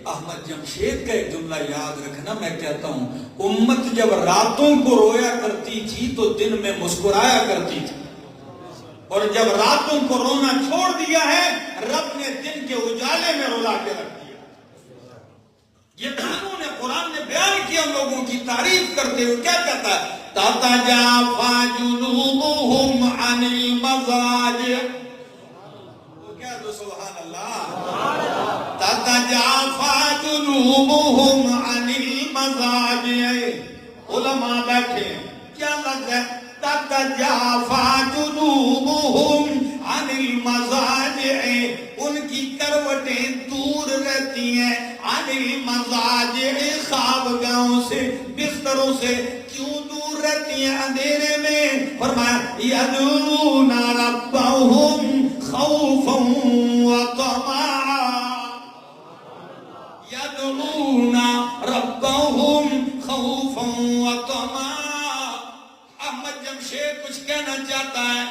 احمد جمشید کا ایک جملہ یاد رکھنا، میں کہتا ہوں امت جب راتوں کو رویا کرتی تھی تو دن میں مسکرایا کرتی تھی، اور جب راتوں کو رونا چھوڑ دیا ہے رب نے دن کے اجالے میں رلا کے رکھ دیا۔ یہ قانون قرآن نے بیان کیا لوگوں کی تعریف کرتے ہوئے، کیا کہتا ہے؟ تتجافى جنوبهم عن المضاجع، وہ کیا دو سبحان اللہ، تتجافى جنوبهم عن المضاجع، علماء بیٹھے کیا لفظ ہے؟ تتجافى جنوبهم عن المضاجع، ان کی کروٹیں دور رہتی ہیں، عن المضاجع، خوابگاہوں سے، بستروں سے۔ کیوں دور رہتی ہیں اندھیرے میں؟ فرمایا یدعون ربهم خوفا وطمعا، یدعون ربهم خوفا وطمعا۔ احمد جمشید کچھ کہنا چاہتا ہے،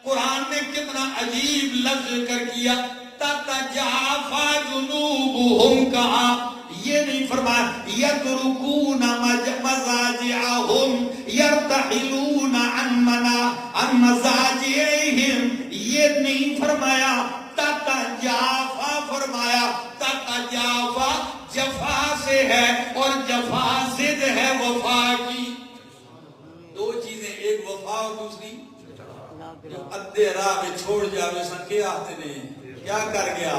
قرآن نے کتنا عجیب لفظ ذکر کیا، تتجافى جنوبهم کہا، یہ نہیں فرمایا یترکون مضاجعهم یرتحلون عن مضاجعهم، یہ نہیں فرمایا تتجافى، فرمایا تتجافى جفا سے ہے، اور جفا ضد ہے وفا کی۔ دو چیزیں، ایک وفا اور دوسری جو ادھے راہ میں چھوڑ جاوے سن کے آتے نے، کیا کر گیا؟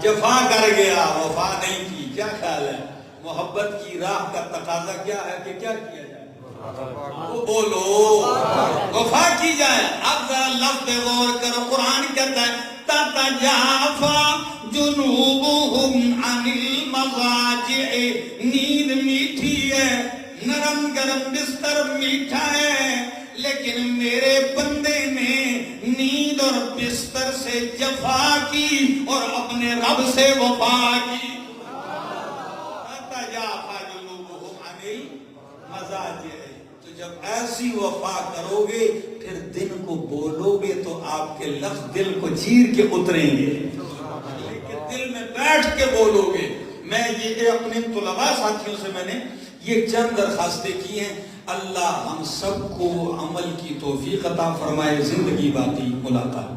جفا کر گیا، وفا نہیں کی۔ کیا خیال ہے محبت کی راہ کا تقاضا کیا ہے کہ کیا کیا جائے؟ وہ بولو وفا کی جائے۔ اب ذرا لفظ پہ غور کرو، قرآن کہتا ہے تتجافى جنوبهم عن المضاجع، نیند میٹھی ہے، نرم گرم بستر میٹھا ہے، لیکن میرے بندے نے نیند اور بستر سے جفا کی اور اپنے رب سے وفا کی۔ تو جب ایسی وفا کرو گے پھر دن کو بولو گے تو آپ کے لفظ دل کو چیر کے اتریں گے، لیکن دل میں بیٹھ کے بولو گے۔ میں یہ اپنے طلباء ساتھیوں سے میں نے یہ چند درخواستیں کی ہیں، اللہ ہم سب کو عمل کی توفیق عطا فرمائے۔ زندگی باقی ملاقات۔